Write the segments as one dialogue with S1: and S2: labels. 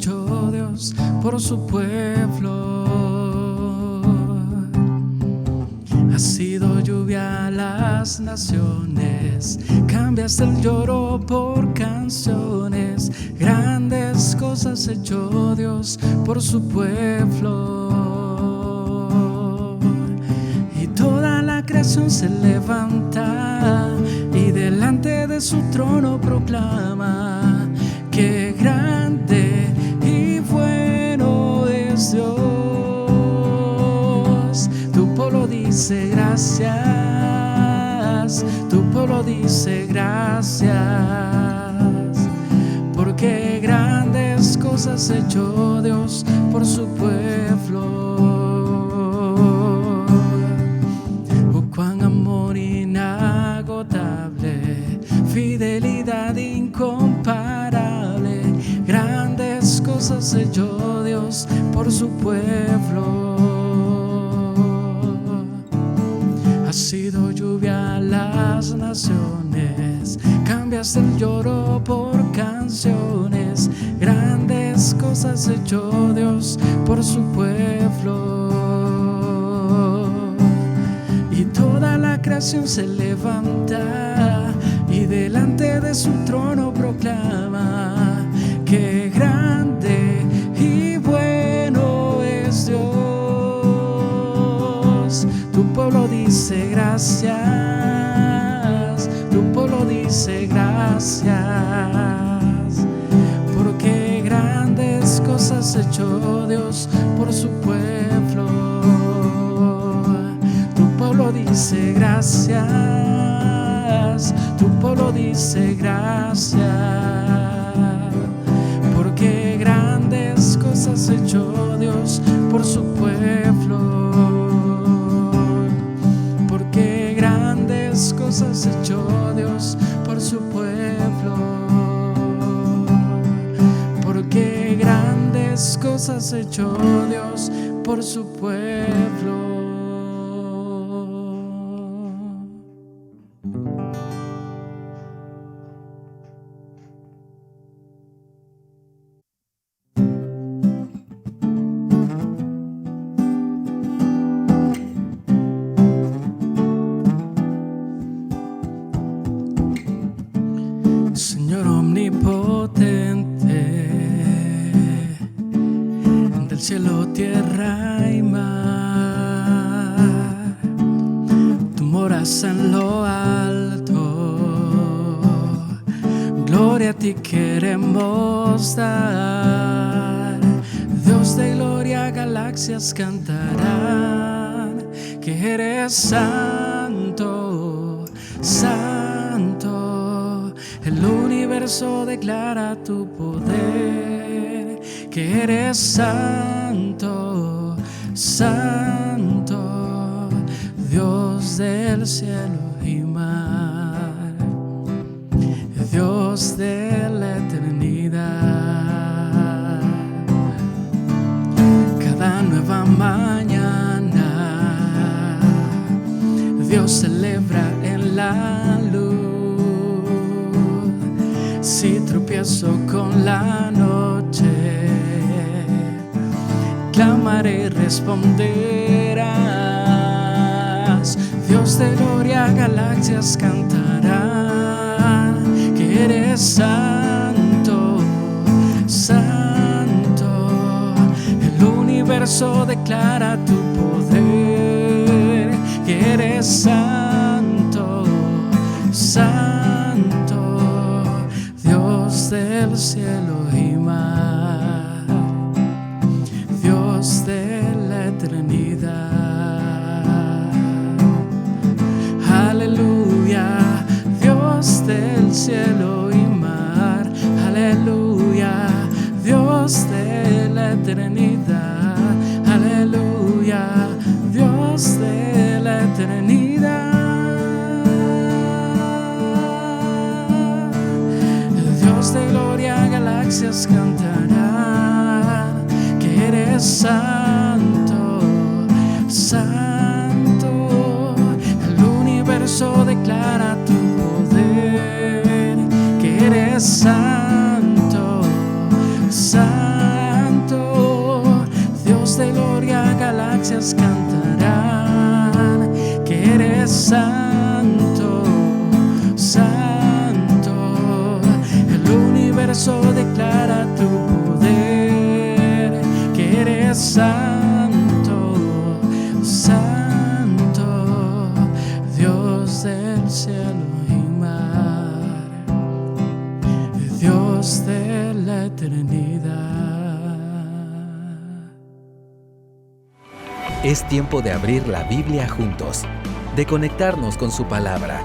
S1: echó Dios por su pueblo. Has sido lluvia a las naciones, cambiaste el lloro por canciones. Grandes cosas echó Dios por su pueblo. Y toda la creación se levanta y delante de su trono proclama que grande y bueno es Dios. Tu pueblo dice gracias, tu pueblo dice gracias, porque grandes cosas echó Dios por su pueblo. Oh, cuán amor inagotable, fidelidad incomparable, grandes cosas echó Dios por su pueblo. Has sido lluvia a las naciones, cambiaste el lloro por canciones. Grandes cosas echó Dios por su pueblo. Y toda la creación se levanta y delante de su trono proclama que grande y bueno es Dios. Tu pueblo dice gracias, tu pueblo dice gracias, porque grandes cosas echó Dios por su pueblo. Tu pueblo dice gracias, tu pueblo dice gracias, porque grandes cosas echó Dios por su pueblo. Porque grandes cosas echó Dios por su pueblo. Porque grandes cosas echó Dios por su pueblo. Señor omnipotente, del cielo, tierra y mar, tú moras en lo alto, gloria a ti queremos dar. Dios de gloria, galaxias cantarán que eres santo, santo. El universo declara tu poder, que eres santo, santo, Dios del cielo y mar, Dios de la eternidad. Cada nueva mañana Dios celebra en la luz. Si tropiezo con la noche, clamaré y responderás. Dios de gloria, galaxias cantarán que eres santo, santo. El universo declara tu poder, que eres santo, santo, Dios del cielo y mar, Dios de la eternidad. Aleluya, Dios del cielo y mar, aleluya, Dios de la eternidad, aleluya, Dios de la eternidad. Dios de gloria, galaxias cantarán que eres santo, santo. El universo declara tu poder, que eres santo, santo. galaxias cantarán que eres santo, santo. El universo declara tu poder, que eres santo, santo, Dios del cielo y mar, Dios de la eternidad.
S2: Es tiempo de abrir la Biblia juntos, de conectarnos con su palabra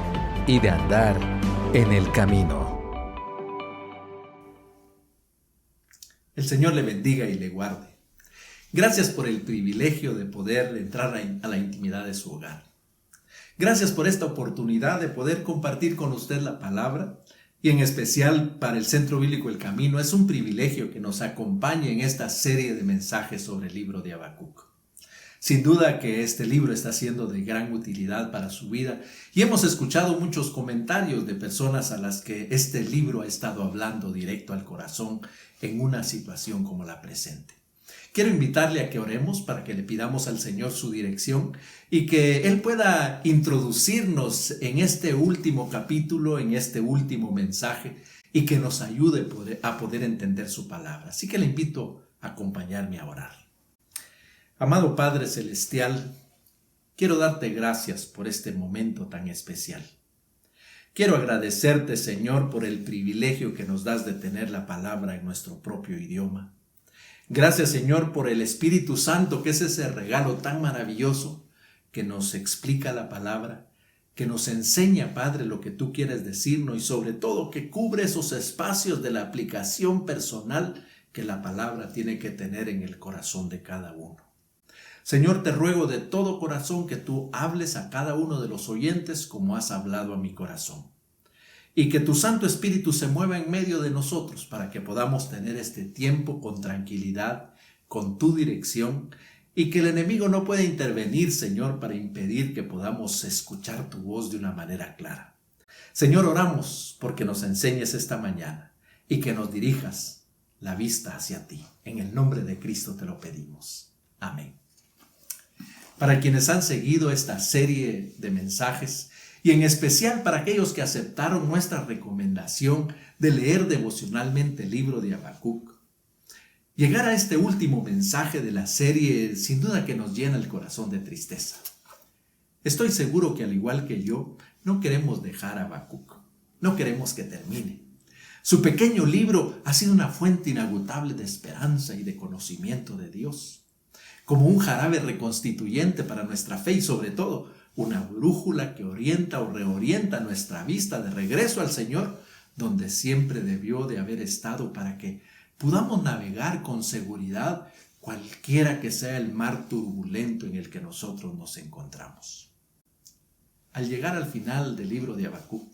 S2: y de andar en el camino.
S3: El Señor le bendiga y le guarde. Gracias por el privilegio de poder entrar a la intimidad de su hogar. Gracias por esta oportunidad de poder compartir con usted la palabra y en especial para el Centro Bíblico El Camino. Es un privilegio que nos acompañe en esta serie de mensajes sobre el libro de Habacuc. Sin duda que este libro está siendo de gran utilidad para su vida y hemos escuchado muchos comentarios de personas a las que este libro ha estado hablando directo al corazón en una situación como la presente. Quiero invitarle a que oremos para que le pidamos al Señor su dirección y que Él pueda introducirnos en este último capítulo, en este último mensaje y que nos ayude a poder entender su palabra. Así que le invito a acompañarme a orar. Amado Padre Celestial, quiero darte gracias por este momento tan especial. Quiero agradecerte, Señor, por el privilegio que nos das de tener la palabra en nuestro propio idioma. Gracias, Señor, por el Espíritu Santo, que es ese regalo tan maravilloso que nos explica la palabra, que nos enseña, Padre, lo que tú quieres decirnos y sobre todo que cubre esos espacios de la aplicación personal que la palabra tiene que tener en el corazón de cada uno. Señor, te ruego de todo corazón que tú hables a cada uno de los oyentes como has hablado a mi corazón. Y que tu Santo Espíritu se mueva en medio de nosotros para que podamos tener este tiempo con tranquilidad, con tu dirección, y que el enemigo no pueda intervenir, Señor, para impedir que podamos escuchar tu voz de una manera clara. Señor, oramos porque nos enseñes esta mañana y que nos dirijas la vista hacia ti. En el nombre de Cristo te lo pedimos. Amén. Para quienes han seguido esta serie de mensajes y en especial para aquellos que aceptaron nuestra recomendación de leer devocionalmente el libro de Habacuc, llegar a este último mensaje de la serie sin duda que nos llena el corazón de tristeza. Estoy seguro que al igual que yo, no queremos dejar a Habacuc, no queremos que termine. Su pequeño libro ha sido una fuente inagotable de esperanza y de conocimiento de Dios, como un jarabe reconstituyente para nuestra fe y sobre todo una brújula que orienta o reorienta nuestra vista de regreso al Señor, donde siempre debió de haber estado para que podamos navegar con seguridad cualquiera que sea el mar turbulento en el que nosotros nos encontramos. Al llegar al final del libro de Habacuc,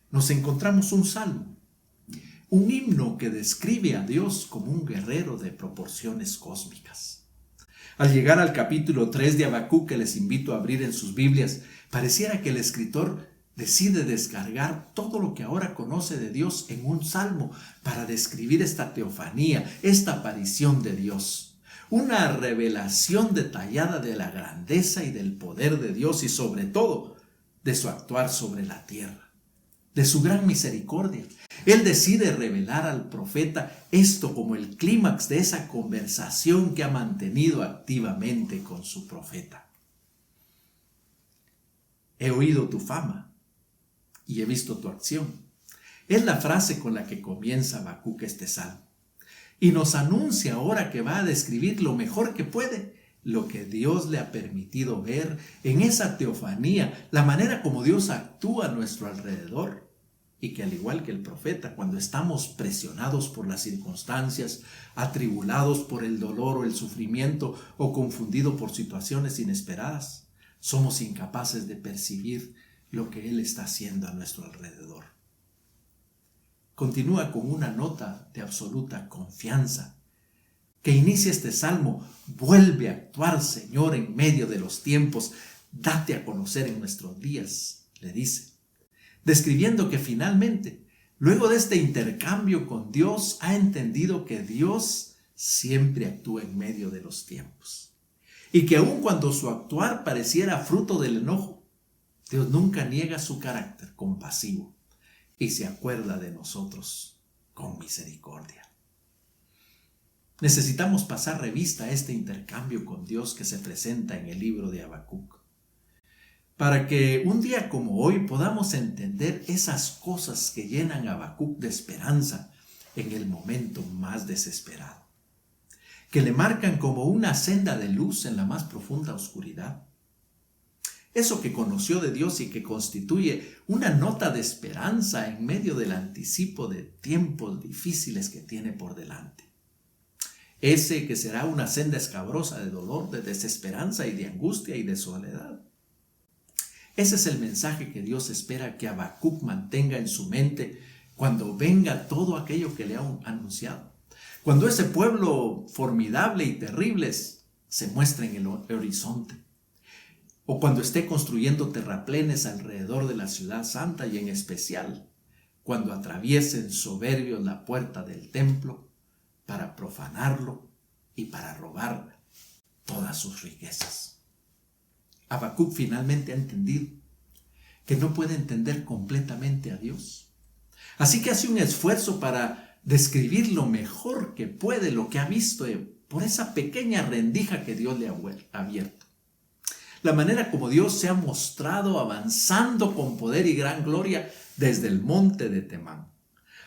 S3: nos encontramos un salmo, un himno que describe a Dios como un guerrero de proporciones cósmicas. Al llegar al capítulo 3 de Habacuc, que les invito a abrir en sus Biblias, pareciera que el escritor decide descargar todo lo que ahora conoce de Dios en un salmo para describir esta teofanía, esta aparición de Dios. Una revelación detallada de la grandeza y del poder de Dios y sobre todo de su actuar sobre la tierra, de su gran misericordia. Él decide revelar al profeta esto como el clímax de esa conversación que ha mantenido activamente con su profeta. He oído tu fama y he visto tu acción. Es la frase con la que comienza Habacuc este salmo. Y nos anuncia ahora que va a describir lo mejor que puede, lo que Dios le ha permitido ver en esa teofanía, la manera como Dios actúa a nuestro alrededor. Y que al igual que el profeta, cuando estamos presionados por las circunstancias, atribulados por el dolor o el sufrimiento o confundidos por situaciones inesperadas, somos incapaces de percibir lo que Él está haciendo a nuestro alrededor. Continúa con una nota de absoluta confianza que inicia este salmo. Vuelve a actuar, Señor, en medio de los tiempos. Date a conocer en nuestros días, le dice. Describiendo que finalmente, luego de este intercambio con Dios, ha entendido que Dios siempre actúa en medio de los tiempos. y que aun cuando su actuar pareciera fruto del enojo, Dios nunca niega su carácter compasivo y se acuerda de nosotros con misericordia. Necesitamos pasar revista a este intercambio con Dios que se presenta en el libro de Habacuc, para que un día como hoy podamos entender esas cosas que llenan a Habacuc de esperanza en el momento más desesperado, que le marcan como una senda de luz en la más profunda oscuridad. Eso que conoció de Dios y que constituye una nota de esperanza en medio del anticipo de tiempos difíciles que tiene por delante. Ese que será una senda escabrosa de dolor, de desesperanza y de angustia y de soledad. Ese es el mensaje que Dios espera que Habacuc mantenga en su mente cuando venga todo aquello que le ha anunciado. Cuando ese pueblo formidable y terrible se muestre en el horizonte. O cuando esté construyendo terraplenes alrededor de la ciudad santa y en especial cuando atraviesen soberbios la puerta del templo para profanarlo y para robar todas sus riquezas. Habacuc finalmente ha entendido que no puede entender completamente a Dios. Así que hace un esfuerzo para describir lo mejor que puede lo que ha visto por esa pequeña rendija que Dios le ha abierto. La manera como Dios se ha mostrado avanzando con poder y gran gloria desde el monte de Temán.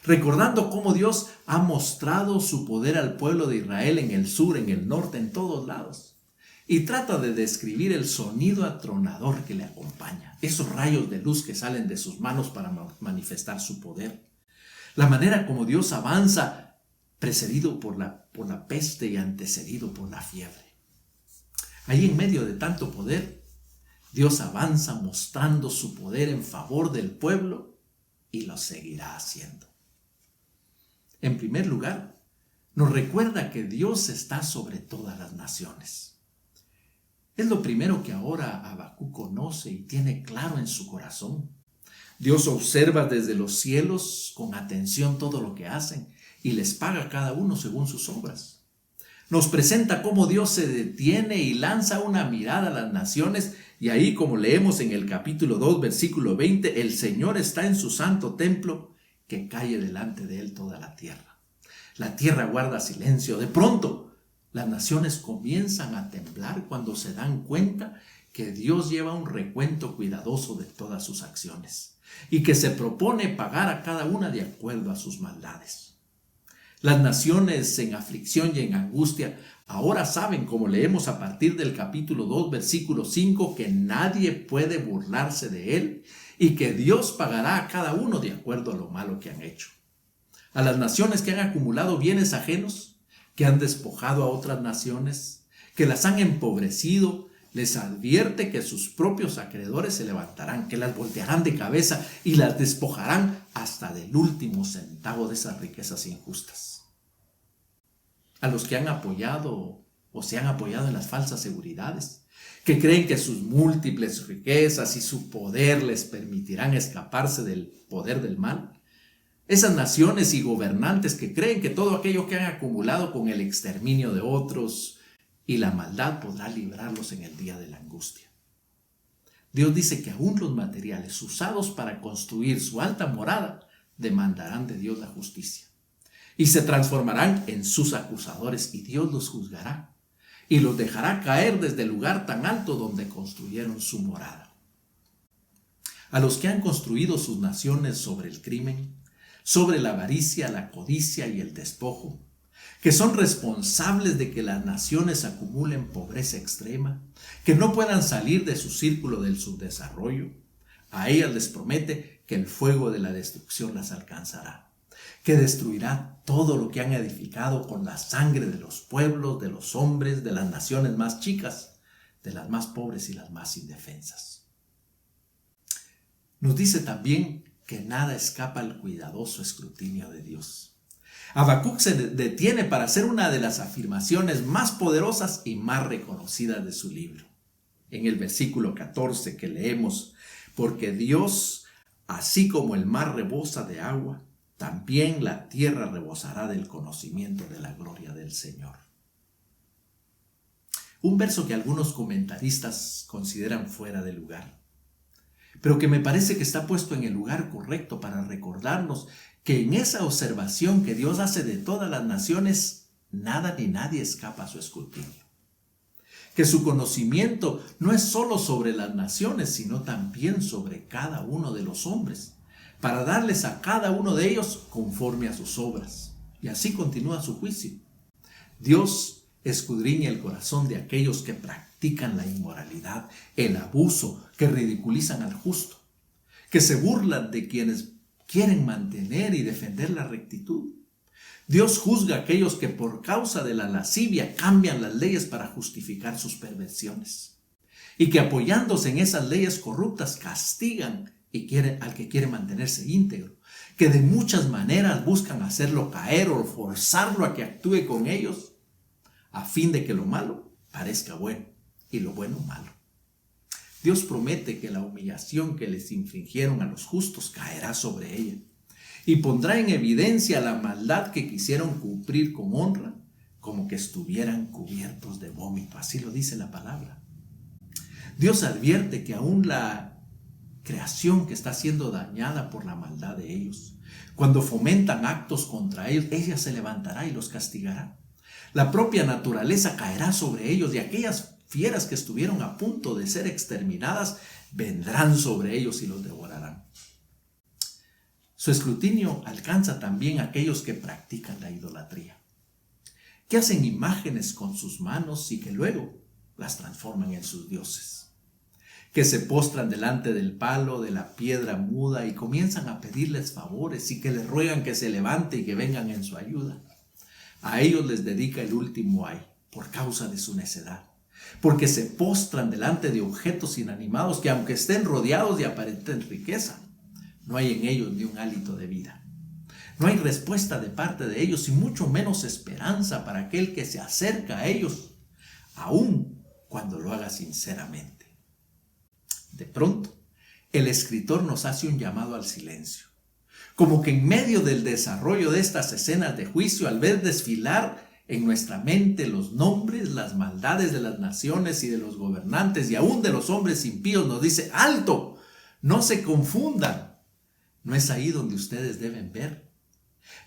S3: Recordando cómo Dios ha mostrado su poder al pueblo de Israel en el sur, en el norte, en todos lados. Y trata de describir el sonido atronador que le acompaña, esos rayos de luz que salen de sus manos para manifestar su poder. La manera como Dios avanza, precedido por la peste y antecedido por la fiebre. Ahí en medio de tanto poder, Dios avanza mostrando su poder en favor del pueblo y lo seguirá haciendo. En primer lugar, nos recuerda que Dios está sobre todas las naciones. Es lo primero que ahora Habacuc conoce y tiene claro en su corazón. Dios observa desde los cielos con atención todo lo que hacen y les paga a cada uno según sus obras. Nos presenta cómo Dios se detiene y lanza una mirada a las naciones y ahí, como leemos en el capítulo 2, versículo 20, el Señor está en su santo templo, que calle delante de él toda la tierra. La tierra guarda silencio. De pronto, las naciones comienzan a temblar cuando se dan cuenta que Dios lleva un recuento cuidadoso de todas sus acciones y que se propone pagar a cada una de acuerdo a sus maldades. Las naciones en aflicción y en angustia ahora saben, como leemos a partir del capítulo 2, versículo 5, que nadie puede burlarse de él y que Dios pagará a cada uno de acuerdo a lo malo que han hecho. A las naciones que han acumulado bienes ajenos, que han despojado a otras naciones, que las han empobrecido, les advierte que sus propios acreedores se levantarán, que las voltearán de cabeza y las despojarán hasta del último centavo de esas riquezas injustas. A los que han apoyado o se han apoyado en las falsas seguridades, que creen que sus múltiples riquezas y su poder les permitirán escaparse del poder del mal. Esas naciones y gobernantes que creen que todo aquello que han acumulado con el exterminio de otros y la maldad podrá librarlos en el día de la angustia. Dios dice que aún los materiales usados para construir su alta morada demandarán de Dios la justicia y se transformarán en sus acusadores y Dios los juzgará y los dejará caer desde el lugar tan alto donde construyeron su morada. A los que han construido sus naciones sobre el crimen, sobre la avaricia, la codicia y el despojo, que son responsables de que las naciones acumulen pobreza extrema, que no puedan salir de su círculo del subdesarrollo, a ellas les promete que el fuego de la destrucción las alcanzará, que destruirá todo lo que han edificado con la sangre de los pueblos, de los hombres, de las naciones más chicas, de las más pobres y las más indefensas. Nos dice también que nada escapa al cuidadoso escrutinio de Dios. Habacuc se detiene para hacer una de las afirmaciones más poderosas y más reconocidas de su libro. En el versículo 14 que leemos, porque Dios, así como el mar rebosa de agua, también la tierra rebosará del conocimiento de la gloria del Señor. Un verso que algunos comentaristas consideran fuera de lugar, pero que me parece que está puesto en el lugar correcto para recordarnos que en esa observación que Dios hace de todas las naciones, nada ni nadie escapa a su escrutinio. Que su conocimiento no es solo sobre las naciones, sino también sobre cada uno de los hombres, para darles a cada uno de ellos conforme a sus obras. Y así continúa su juicio. Dios escudriña el corazón de aquellos que practican la inmoralidad, el abuso, que ridiculizan al justo, que se burlan de quienes quieren mantener y defender la rectitud. Dios juzga a aquellos que por causa de la lascivia cambian las leyes para justificar sus perversiones y que apoyándose en esas leyes corruptas castigan al que quiere mantenerse íntegro, que de muchas maneras buscan hacerlo caer o forzarlo a que actúe con ellos a fin de que lo malo parezca bueno y lo bueno malo. Dios promete que la humillación que les infligieron a los justos caerá sobre ella y pondrá en evidencia la maldad que quisieron cumplir con honra, como que estuvieran cubiertos de vómito. Así lo dice la palabra. Dios advierte que aún la creación que está siendo dañada por la maldad de ellos, cuando fomentan actos contra ellos, ella se levantará y los castigará. La propia naturaleza caerá sobre ellos y aquellas fieras que estuvieron a punto de ser exterminadas vendrán sobre ellos y los devorarán. Su escrutinio alcanza también a aquellos que practican la idolatría, que hacen imágenes con sus manos y que luego las transforman en sus dioses, que se postran delante del palo, de la piedra muda y comienzan a pedirles favores y que les ruegan que se levante y que vengan en su ayuda. A ellos les dedica el último ay por causa de su necedad, porque se postran delante de objetos inanimados que aunque estén rodeados de aparente riqueza, no hay en ellos ni un hálito de vida. No hay respuesta de parte de ellos y mucho menos esperanza para aquel que se acerca a ellos, aun cuando lo haga sinceramente. De pronto, el escritor nos hace un llamado al silencio, como que en medio del desarrollo de estas escenas de juicio, al ver desfilar en nuestra mente los nombres, las maldades de las naciones y de los gobernantes y aún de los hombres impíos, nos dice: ¡alto! No se confundan. No es ahí donde ustedes deben ver.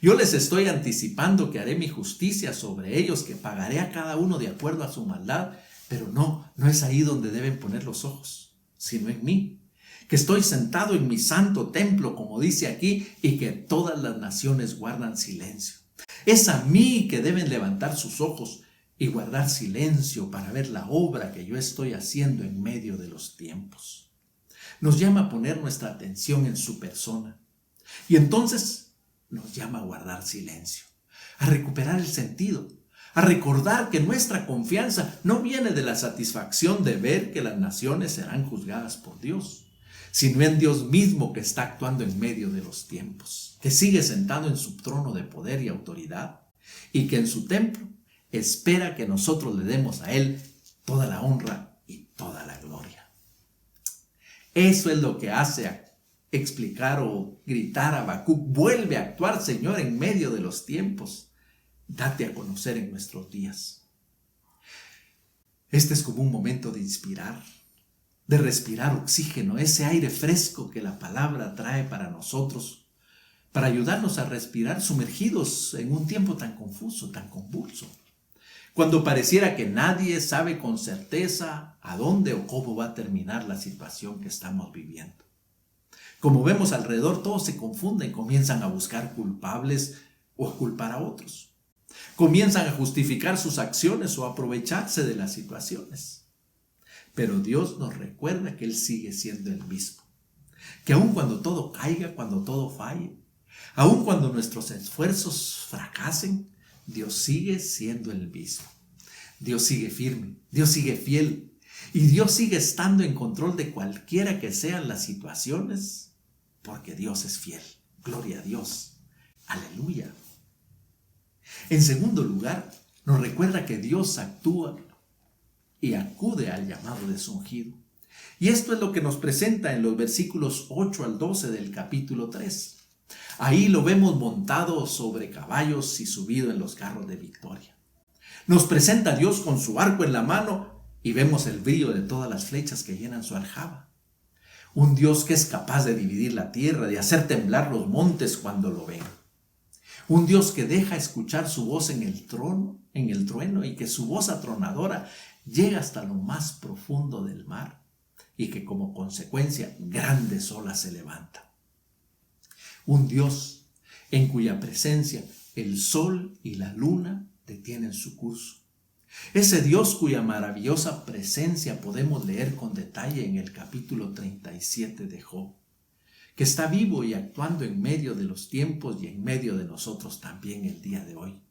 S3: Yo les estoy anticipando que haré mi justicia sobre ellos, que pagaré a cada uno de acuerdo a su maldad, pero no es ahí donde deben poner los ojos, sino en mí, que estoy sentado en mi santo templo, como dice aquí, y que todas las naciones guardan silencio. Es a mí que deben levantar sus ojos y guardar silencio para ver la obra que yo estoy haciendo en medio de los tiempos. Nos llama a poner nuestra atención en su persona y entonces nos llama a guardar silencio, a recuperar el sentido, a recordar que nuestra confianza no viene de la satisfacción de ver que las naciones serán juzgadas por Dios, sino en Dios mismo que está actuando en medio de los tiempos, que sigue sentado en su trono de poder y autoridad y que en su templo espera que nosotros le demos a Él toda la honra y toda la gloria. Eso es lo que hace explicar o gritar a Habacuc: vuelve a actuar, Señor, en medio de los tiempos. Date a conocer en nuestros días. Este es como un momento de inspirar, de respirar oxígeno, ese aire fresco que la palabra trae para nosotros, para ayudarnos a respirar sumergidos en un tiempo tan confuso, tan convulso. Cuando pareciera que nadie sabe con certeza a dónde o cómo va a terminar la situación que estamos viviendo. Como vemos alrededor, todos se confunden, comienzan a buscar culpables o a culpar a otros. Comienzan a justificar sus acciones o a aprovecharse de las situaciones. Pero Dios nos recuerda que Él sigue siendo el mismo. Que aun cuando todo caiga, cuando todo falle, aun cuando nuestros esfuerzos fracasen, Dios sigue siendo el mismo. Dios sigue firme, Dios sigue fiel y Dios sigue estando en control de cualquiera que sean las situaciones, porque Dios es fiel. Gloria a Dios. Aleluya. En segundo lugar, nos recuerda que Dios actúa y acude al llamado de su ungido. Y esto es lo que nos presenta en los versículos 8 al 12 del capítulo 3. Ahí lo vemos montado sobre caballos y subido en los carros de victoria. Nos presenta a Dios con su arco en la mano y vemos el brillo de todas las flechas que llenan su aljaba. Un Dios que es capaz de dividir la tierra, de hacer temblar los montes cuando lo ven. Un Dios que deja escuchar su voz en el trueno y que su voz atronadora llega hasta lo más profundo del mar y que como consecuencia grandes olas se levantan. Un Dios en cuya presencia el sol y la luna detienen su curso. Ese Dios cuya maravillosa presencia podemos leer con detalle en el capítulo 37 de Job, que está vivo y actuando en medio de los tiempos y en medio de nosotros también el día de hoy.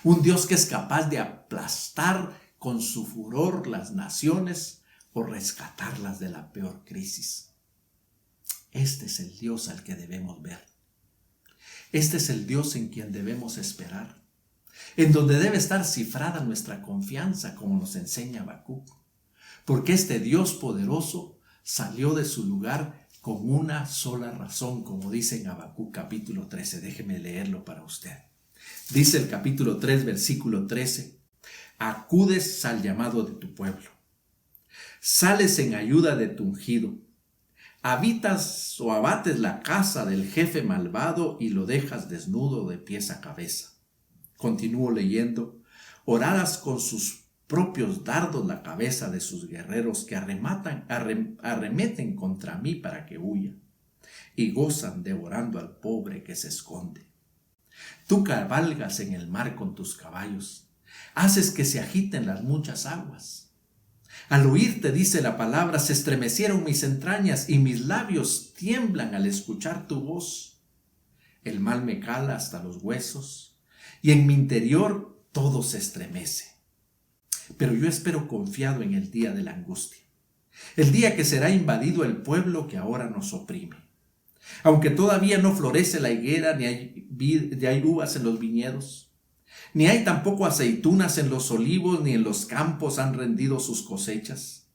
S3: Un Dios que es capaz de aplastar con su furor las naciones o rescatarlas de la peor crisis. Este es el Dios al que debemos ver. Este es el Dios en quien debemos esperar, en donde debe estar cifrada nuestra confianza, como nos enseña Habacuc, porque este Dios poderoso salió de su lugar con una sola razón, como dice en Habacuc capítulo 13. Déjeme leerlo para usted. Dice el capítulo 3, versículo 13: acudes al llamado de tu pueblo, sales en ayuda de tu ungido, habitas o abates la casa del jefe malvado y lo dejas desnudo de pies a cabeza. Continúo leyendo: horadas con sus propios dardos la cabeza de sus guerreros que arremeten contra mí para que huya, y gozan devorando al pobre que se esconde. Tú cabalgas en el mar con tus caballos, haces que se agiten las muchas aguas. Al oírte, dice la palabra, se estremecieron mis entrañas y mis labios tiemblan al escuchar tu voz. El mal me cala hasta los huesos y en mi interior todo se estremece. Pero yo espero confiado en el día de la angustia, el día que será invadido el pueblo que ahora nos oprime. Aunque todavía no florece la higuera, ni hay uvas en los viñedos, ni hay tampoco aceitunas en los olivos, ni en los campos han rendido sus cosechas.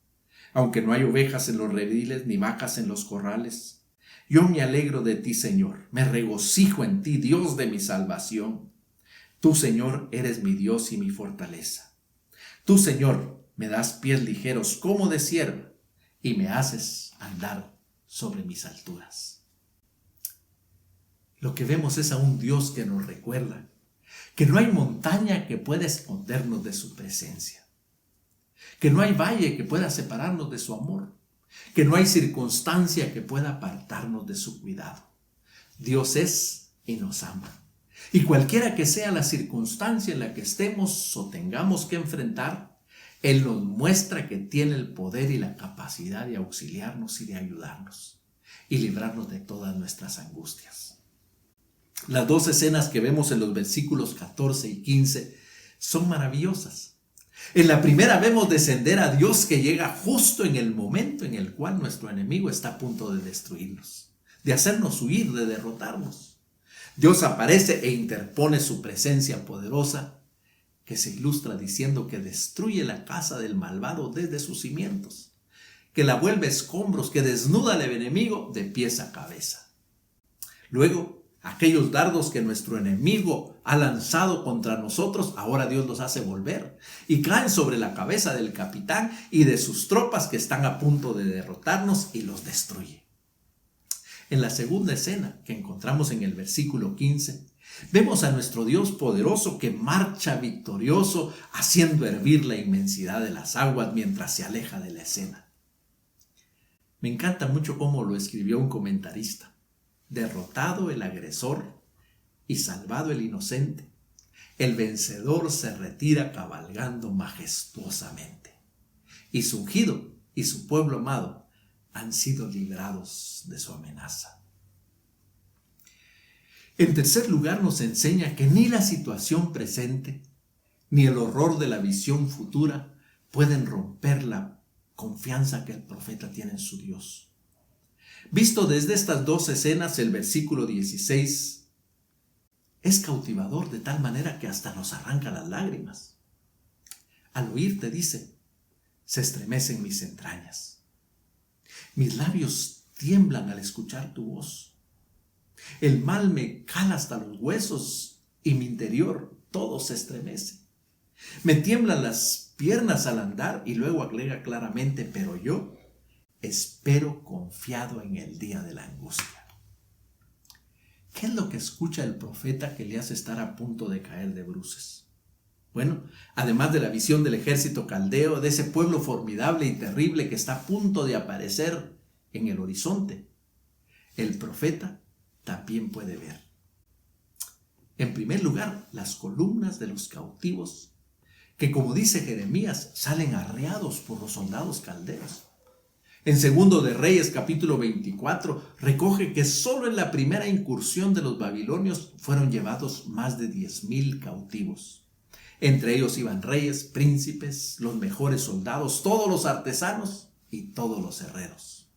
S3: Aunque no hay ovejas en los rediles, ni vacas en los corrales, yo me alegro de ti, Señor, me regocijo en ti, Dios de mi salvación. Tú, Señor, eres mi Dios y mi fortaleza. Tú, Señor, me das pies ligeros como de sierva y me haces andar sobre mis alturas. Lo que vemos es a un Dios que nos recuerda que no hay montaña que pueda escondernos de su presencia, que no hay valle que pueda separarnos de su amor, que no hay circunstancia que pueda apartarnos de su cuidado. Dios es y nos ama. Y cualquiera que sea la circunstancia en la que estemos o tengamos que enfrentar, Él nos muestra que tiene el poder y la capacidad de auxiliarnos y de ayudarnos y librarnos de todas nuestras angustias. Las dos escenas que vemos en los versículos 14 y 15 son maravillosas. En la primera vemos descender a Dios que llega justo en el momento en el cual nuestro enemigo está a punto de destruirnos, de hacernos huir, de derrotarnos. Dios aparece e interpone su presencia poderosa, que se ilustra diciendo que destruye la casa del malvado desde sus cimientos, que la vuelve escombros, que desnuda al enemigo de pies a cabeza. Luego, aquellos dardos que nuestro enemigo ha lanzado contra nosotros, ahora Dios los hace volver y caen sobre la cabeza del capitán y de sus tropas que están a punto de derrotarnos y los destruye. En la segunda escena que encontramos en el versículo 15, vemos a nuestro Dios poderoso que marcha victorioso haciendo hervir la inmensidad de las aguas mientras se aleja de la escena. Me encanta mucho cómo lo escribió un comentarista. Derrotado el agresor y salvado el inocente, el vencedor se retira cabalgando majestuosamente. Y su ungido y su pueblo amado han sido librados de su amenaza. En tercer lugar, nos enseña que ni la situación presente ni el horror de la visión futura pueden romper la confianza que el profeta tiene en su Dios. Visto desde estas dos escenas, el versículo 16 es cautivador de tal manera que hasta nos arranca las lágrimas. Al oírte, dice, se estremecen mis entrañas. Mis labios tiemblan al escuchar tu voz. El mal me cala hasta los huesos y mi interior todo se estremece. Me tiemblan las piernas al andar y luego agrega claramente, pero yo espero confiado en el día de la angustia. ¿Qué es lo que escucha el profeta que le hace estar a punto de caer de bruces? Bueno, además de la visión del ejército caldeo, de ese pueblo formidable y terrible que está a punto de aparecer en el horizonte, el profeta también puede ver, en primer lugar, las columnas de los cautivos, que como dice Jeremías, salen arreados por los soldados caldeos. En Segundo de Reyes, capítulo 24, recoge que solo en la primera incursión de los babilonios fueron llevados más de 10,000 cautivos. Entre ellos iban reyes, príncipes, los mejores soldados, todos los artesanos y todos los herreros.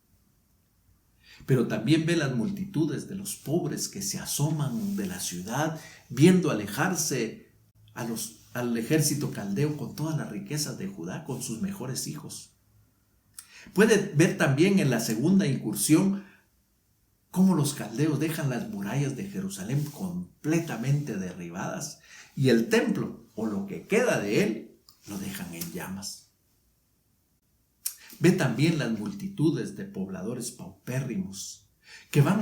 S3: Pero también ve las multitudes de los pobres que se asoman de la ciudad, viendo alejarse al ejército caldeo con todas las riquezas de Judá, con sus mejores hijos. Puede ver también en la segunda incursión cómo los caldeos dejan las murallas de Jerusalén completamente derribadas y el templo, o lo que queda de él, lo dejan en llamas. Ve también las multitudes de pobladores paupérrimos que ven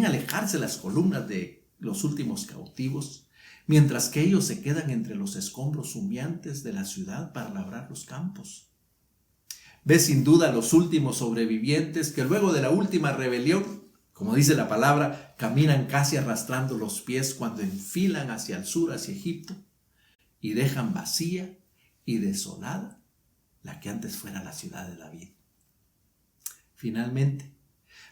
S3: alejarse las columnas de los últimos cautivos, mientras que ellos se quedan entre los escombros humeantes de la ciudad para labrar los campos. Ve sin duda los últimos sobrevivientes que luego de la última rebelión, como dice la palabra, caminan casi arrastrando los pies cuando enfilan hacia el sur, hacia Egipto, y dejan vacía y desolada la que antes fuera la ciudad de David. Finalmente,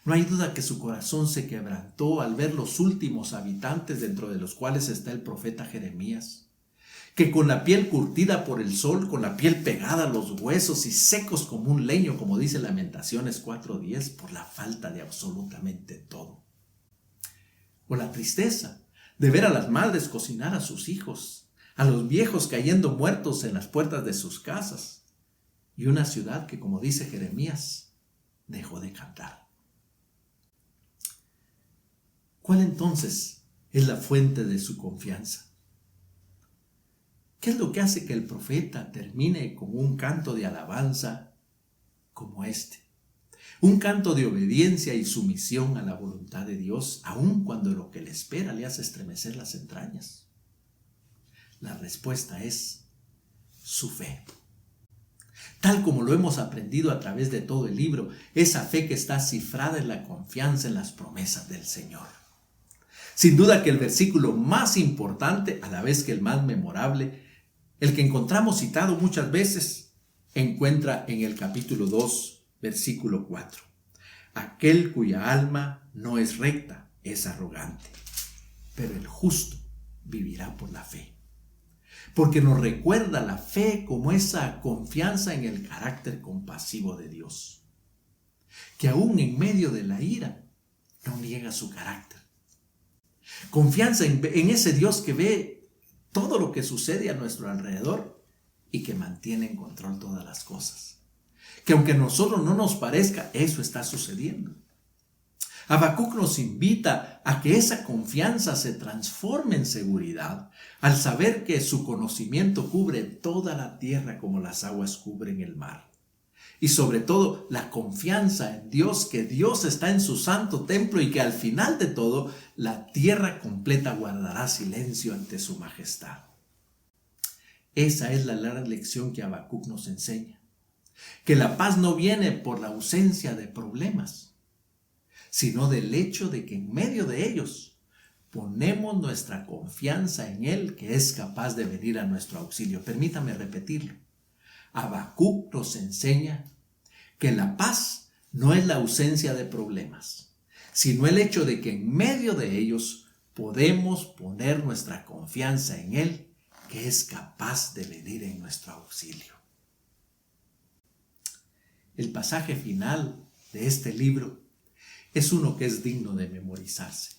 S3: no hay duda que su corazón se quebrantó al ver los últimos habitantes, dentro de los cuales está el profeta Jeremías, que con la piel curtida por el sol, con la piel pegada a los huesos y secos como un leño, como dice Lamentaciones 4:10, por la falta de absolutamente todo. O la tristeza de ver a las madres cocinar a sus hijos, a los viejos cayendo muertos en las puertas de sus casas, y una ciudad que, como dice Jeremías, dejó de cantar. ¿Cuál entonces es la fuente de su confianza? ¿Qué es lo que hace que el profeta termine con un canto de alabanza como este? Un canto de obediencia y sumisión a la voluntad de Dios, aun cuando lo que le espera le hace estremecer las entrañas. La respuesta es su fe. Tal como lo hemos aprendido a través de todo el libro, esa fe que está cifrada en la confianza en las promesas del Señor. Sin duda que el versículo más importante, a la vez que el más memorable, el que encontramos citado muchas veces, encuentra en el capítulo 2, versículo 4. Aquel cuya alma no es recta es arrogante, pero el justo vivirá por la fe. Porque nos recuerda la fe como esa confianza en el carácter compasivo de Dios, que aún en medio de la ira no niega su carácter. Confianza en ese Dios que ve todo lo que sucede a nuestro alrededor y que mantiene en control todas las cosas. Que aunque a nosotros no nos parezca, eso está sucediendo. Habacuc nos invita a que esa confianza se transforme en seguridad al saber que su conocimiento cubre toda la tierra como las aguas cubren el mar. Y sobre todo la confianza en Dios, que Dios está en su santo templo y que al final de todo la tierra completa guardará silencio ante su majestad. Esa es la larga lección que Habacuc nos enseña. Que la paz no viene por la ausencia de problemas, sino del hecho de que en medio de ellos ponemos nuestra confianza en Él, que es capaz de venir a nuestro auxilio. Permítame repetirlo. Habacuc nos enseña que la paz no es la ausencia de problemas, sino el hecho de que en medio de ellos podemos poner nuestra confianza en Él, que es capaz de venir en nuestro auxilio. El pasaje final de este libro es uno que es digno de memorizarse.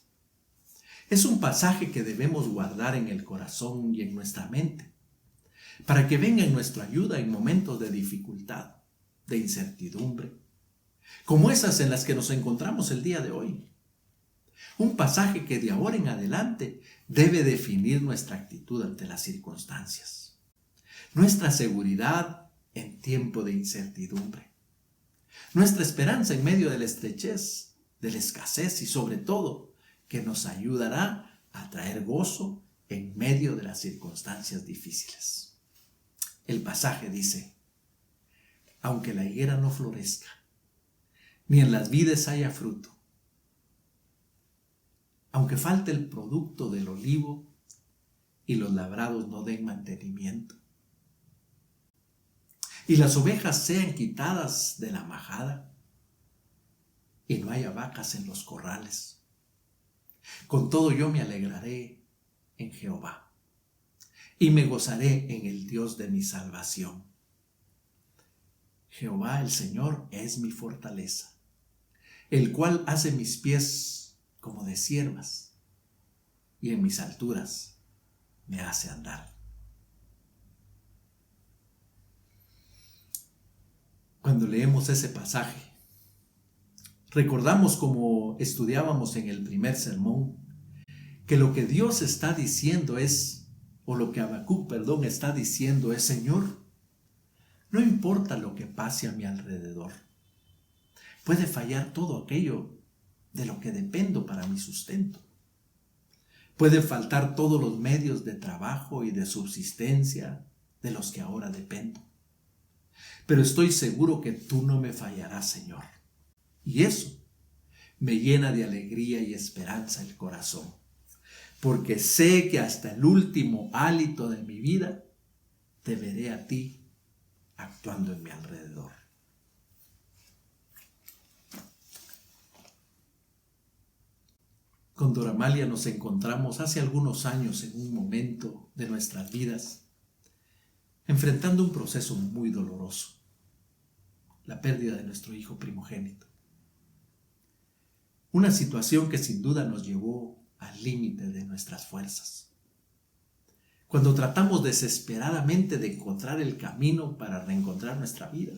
S3: Es un pasaje que debemos guardar en el corazón y en nuestra mente, para que venga en nuestra ayuda en momentos de dificultad, de incertidumbre, como esas en las que nos encontramos el día de hoy. Un pasaje que de ahora en adelante debe definir nuestra actitud ante las circunstancias, nuestra seguridad en tiempo de incertidumbre, nuestra esperanza en medio de la estrechez, de la escasez y sobre todo que nos ayudará a traer gozo en medio de las circunstancias difíciles. El pasaje dice: aunque la higuera no florezca, ni en las vides haya fruto, aunque falte el producto del olivo y los labrados no den mantenimiento, y las ovejas sean quitadas de la majada, y no haya vacas en los corrales, con todo yo me alegraré en Jehová, y me gozaré en el Dios de mi salvación. Jehová el Señor es mi fortaleza, el cual hace mis pies como de ciervas, y en mis alturas me hace andar. Cuando leemos ese pasaje, recordamos, como estudiábamos en el primer sermón, que lo que Dios está diciendo es, o lo que Habacuc, está diciendo es: Señor, no importa lo que pase a mi alrededor, puede fallar todo aquello de lo que dependo para mi sustento. Puede faltar todos los medios de trabajo y de subsistencia de los que ahora dependo. Pero estoy seguro que tú no me fallarás, Señor. Y eso me llena de alegría y esperanza el corazón, porque sé que hasta el último hálito de mi vida te veré a ti actuando en mi alrededor. Con Dora Amalia nos encontramos hace algunos años en un momento de nuestras vidas enfrentando un proceso muy doloroso: la pérdida de nuestro hijo primogénito. Una situación que sin duda nos llevó al límite de nuestras fuerzas. Cuando tratamos desesperadamente de encontrar el camino para reencontrar nuestra vida,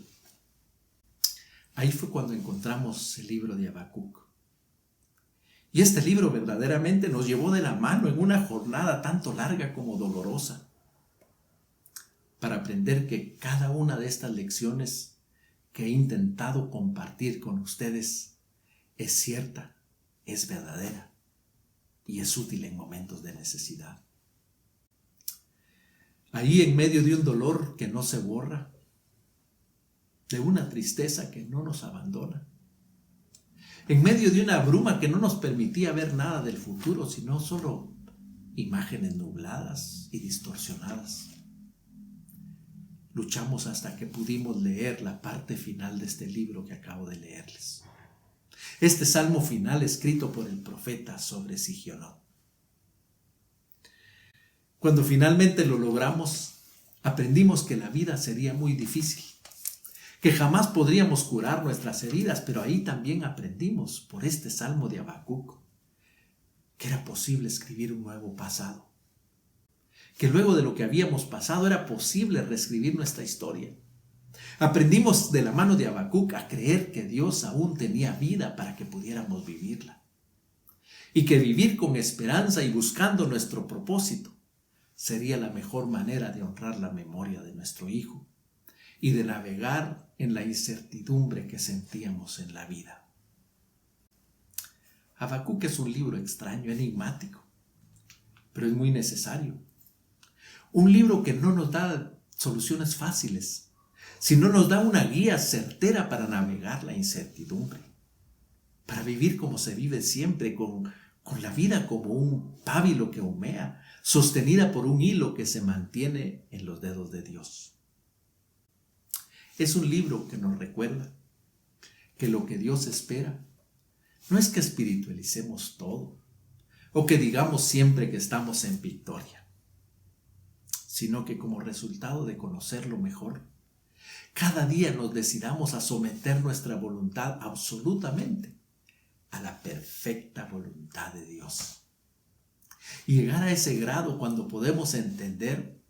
S3: ahí fue cuando encontramos el libro de Habacuc. Y este libro verdaderamente nos llevó de la mano en una jornada tanto larga como dolorosa, para aprender que cada una de estas lecciones que he intentado compartir con ustedes es cierta, es verdadera y es útil en momentos de necesidad. Ahí, en medio de un dolor que no se borra, de una tristeza que no nos abandona, en medio de una bruma que no nos permitía ver nada del futuro, sino solo imágenes nubladas y distorsionadas, luchamos hasta que pudimos leer la parte final de este libro que acabo de leerles. Este salmo final escrito por el profeta sobre Sigionot. Cuando finalmente lo logramos, aprendimos que la vida sería muy difícil, que jamás podríamos curar nuestras heridas, pero ahí también aprendimos por este salmo de Habacuc que era posible escribir un nuevo pasado, que luego de lo que habíamos pasado era posible reescribir nuestra historia. Aprendimos de la mano de Habacuc a creer que Dios aún tenía vida para que pudiéramos vivirla, y que vivir con esperanza y buscando nuestro propósito sería la mejor manera de honrar la memoria de nuestro hijo y de navegar en la incertidumbre que sentíamos en la vida. Habacuc es un libro extraño, enigmático, pero es muy necesario. Un libro que no nos da soluciones fáciles, sino nos da una guía certera para navegar la incertidumbre, para vivir como se vive siempre, con la vida como un pábilo que humea, sostenida por un hilo que se mantiene en los dedos de Dios. Es un libro que nos recuerda que lo que Dios espera no es que espiritualicemos todo o que digamos siempre que estamos en victoria, sino que como resultado de conocerlo mejor, cada día nos decidamos a someter nuestra voluntad absolutamente a la perfecta voluntad de Dios. Y llegar a ese grado cuando podemos entender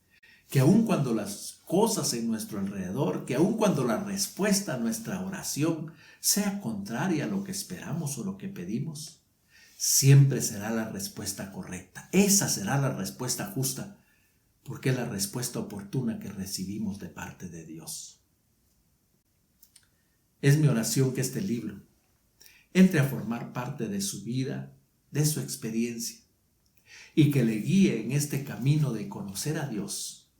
S3: que aun cuando las cosas en nuestro alrededor, que aun cuando la respuesta a nuestra oración sea contraria a lo que esperamos o lo que pedimos, siempre será la respuesta correcta. Esa será la respuesta justa, porque es la respuesta oportuna que recibimos de parte de Dios. Es mi oración que este libro entre a formar parte de su vida, de su experiencia, y que le guíe en este camino de conocer a Dios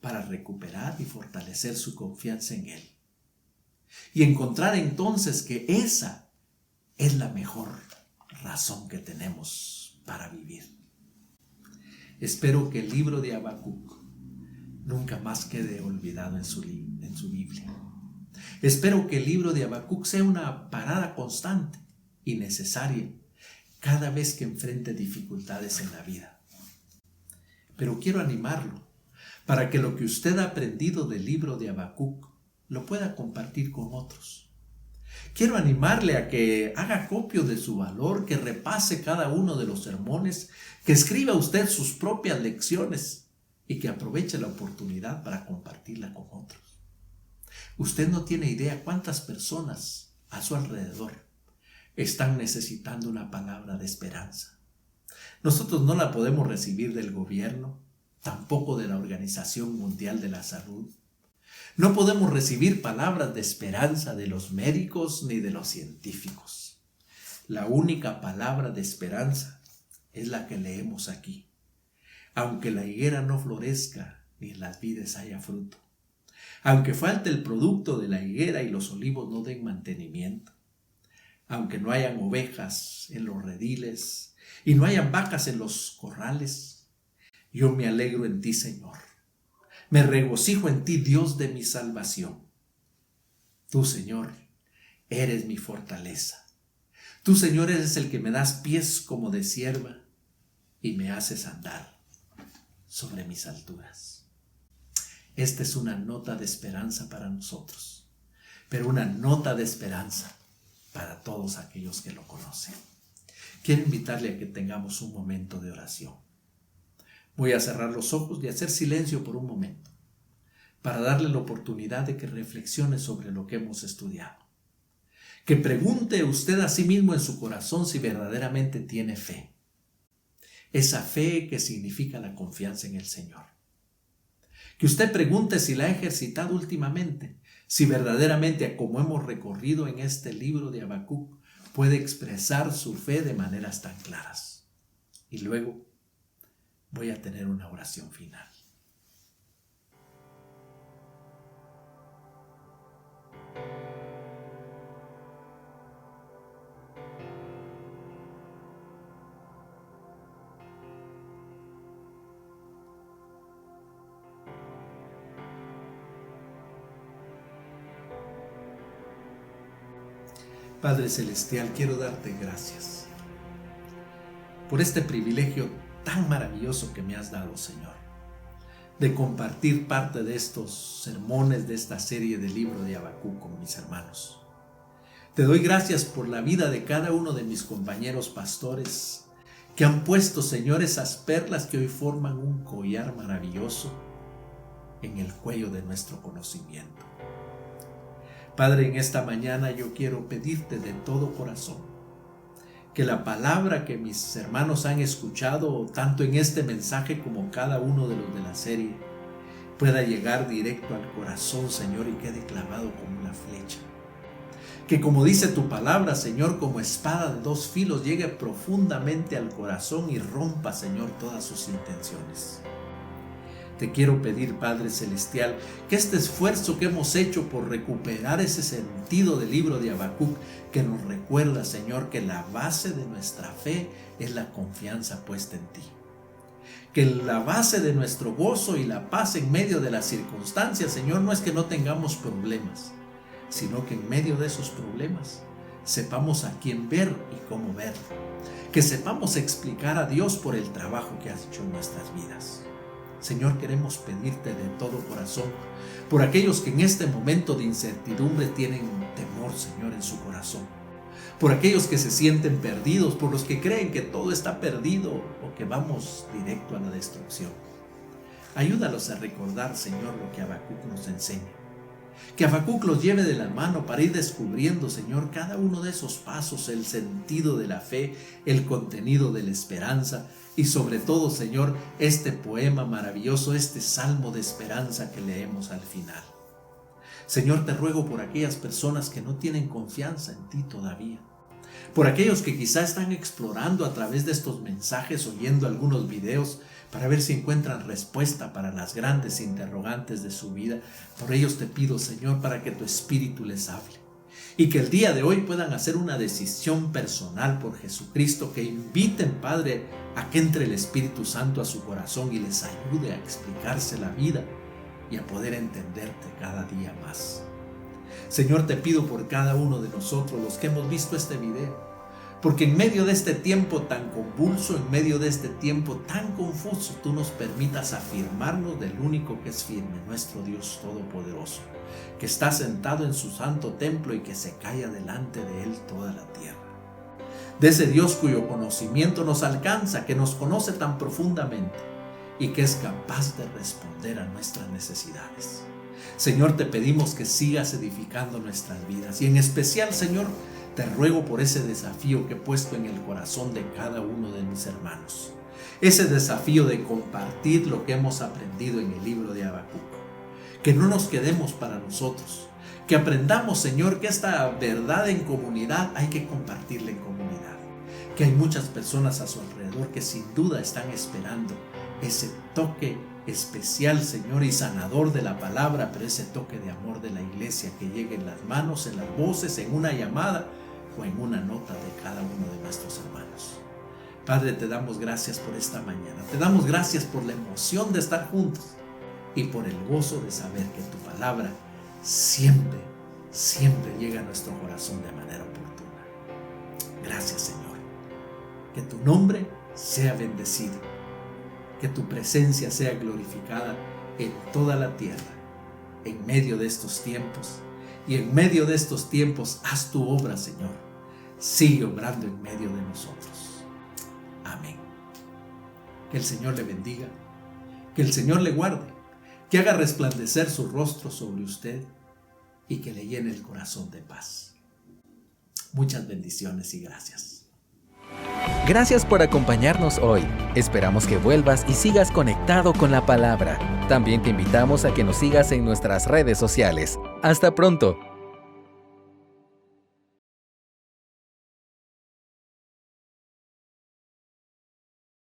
S3: para recuperar y fortalecer su confianza en Él. Y encontrar entonces que esa es la mejor razón que tenemos para vivir. Espero que el libro de Habacuc nunca más quede olvidado en su Biblia. Espero que el libro de Habacuc sea una parada constante y necesaria cada vez que enfrente dificultades en la vida. Pero quiero animarlo para que lo que usted ha aprendido del libro de Habacuc lo pueda compartir con otros. Quiero animarle a que haga copio de su valor, que repase cada uno de los sermones, que escriba usted sus propias lecciones y que aproveche la oportunidad para compartirla con otros. Usted no tiene idea cuántas personas a su alrededor están necesitando una palabra de esperanza. Nosotros no la podemos recibir del gobierno, tampoco de la Organización Mundial de la Salud. No podemos recibir palabras de esperanza de los médicos ni de los científicos. La única palabra de esperanza es la que leemos aquí. Aunque la higuera no florezca ni en las vides haya fruto, aunque falte el producto de la higuera y los olivos no den mantenimiento, aunque no hayan ovejas en los rediles y no hayan vacas en los corrales, yo me alegro en ti, Señor. Me regocijo en ti, Dios de mi salvación. Tú, Señor, eres mi fortaleza. Tú, Señor, eres el que me das pies como de cierva y me haces andar sobre mis alturas. Esta es una nota de esperanza para nosotros, pero una nota de esperanza para todos aquellos que lo conocen. Quiero invitarle a que tengamos un momento de oración. Voy a cerrar los ojos y hacer silencio por un momento para darle la oportunidad de que reflexione sobre lo que hemos estudiado. Que pregunte usted a sí mismo en su corazón si verdaderamente tiene fe. Esa fe que significa la confianza en el Señor. Que usted pregunte si la ha ejercitado últimamente, si verdaderamente, como hemos recorrido en este libro de Habacuc, puede expresar su fe de maneras tan claras. Y luego voy a tener una oración final. Padre Celestial, quiero darte gracias por este privilegio tan maravilloso que me has dado, Señor, de compartir parte de estos sermones de esta serie del libro de Habacuc con mis hermanos. Te doy gracias por la vida de cada uno de mis compañeros pastores que han puesto, Señor, esas perlas que hoy forman un collar maravilloso en el cuello de nuestro conocimiento. Padre, en esta mañana yo quiero pedirte de todo corazón que la palabra que mis hermanos han escuchado, tanto en este mensaje como cada uno de los de la serie, pueda llegar directo al corazón, Señor, y quede clavado como una flecha. Que como dice tu palabra, Señor, como espada de dos filos, llegue profundamente al corazón y rompa, Señor, todas sus intenciones. Te quiero pedir, Padre Celestial, que este esfuerzo que hemos hecho por recuperar ese sentido del libro de Habacuc, que nos recuerda, Señor, que la base de nuestra fe es la confianza puesta en ti. Que la base de nuestro gozo y la paz en medio de las circunstancias, Señor, no es que no tengamos problemas, sino que en medio de esos problemas sepamos a quién ver y cómo ver. Que sepamos explicar a Dios por el trabajo que has hecho en nuestras vidas. Señor, queremos pedirte de todo corazón por aquellos que en este momento de incertidumbre tienen temor, Señor, en su corazón. Por aquellos que se sienten perdidos, por los que creen que todo está perdido o que vamos directo a la destrucción. Ayúdalos a recordar, Señor, lo que Habacuc nos enseña. Que Habacuc los lleve de la mano para ir descubriendo, Señor, cada uno de esos pasos, el sentido de la fe, el contenido de la esperanza y sobre todo, Señor, este poema maravilloso, este salmo de esperanza que leemos al final. Señor, te ruego por aquellas personas que no tienen confianza en ti todavía, por aquellos que quizá están explorando a través de estos mensajes, oyendo algunos videos para ver si encuentran respuesta para las grandes interrogantes de su vida. Por ellos te pido, Señor, para que tu Espíritu les hable y que el día de hoy puedan hacer una decisión personal por Jesucristo, que inviten, Padre, a que entre el Espíritu Santo a su corazón y les ayude a explicarse la vida y a poder entenderte cada día más. Señor, te pido por cada uno de nosotros, los que hemos visto este video, porque en medio de este tiempo tan convulso, en medio de este tiempo tan confuso, tú nos permitas afirmarnos del único que es firme, nuestro Dios Todopoderoso, que está sentado en su santo templo y que se calla delante de él toda la tierra. De ese Dios cuyo conocimiento nos alcanza, que nos conoce tan profundamente y que es capaz de responder a nuestras necesidades. Señor, te pedimos que sigas edificando nuestras vidas y en especial, Señor, te ruego por ese desafío que he puesto en el corazón de cada uno de mis hermanos. Ese desafío de compartir lo que hemos aprendido en el libro de Habacuc. Que no nos quedemos para nosotros. Que aprendamos, Señor, que esta verdad en comunidad hay que compartirla en comunidad. Que hay muchas personas a su alrededor que sin duda están esperando ese toque especial, Señor, y sanador de la palabra, pero ese toque de amor de la iglesia que llegue en las manos, en las voces, en una llamada o en una nota de cada uno de nuestros hermanos. Padre, te damos gracias por esta mañana. Te damos gracias por la emoción de estar juntos y por el gozo de saber que tu palabra siempre, siempre llega a nuestro corazón de manera oportuna. Gracias, Señor. Que tu nombre sea bendecido. Que tu presencia sea glorificada en toda la tierra, en medio de estos tiempos. Y en medio de estos tiempos, haz tu obra, Señor. Sigue obrando en medio de nosotros. Amén. Que el Señor le bendiga, que el Señor le guarde, que haga resplandecer su rostro sobre usted y que le llene el corazón de paz. Muchas bendiciones y gracias.
S2: Gracias por acompañarnos hoy. Esperamos que vuelvas y sigas conectado con la palabra. También te invitamos a que nos sigas en nuestras redes sociales. ¡Hasta pronto!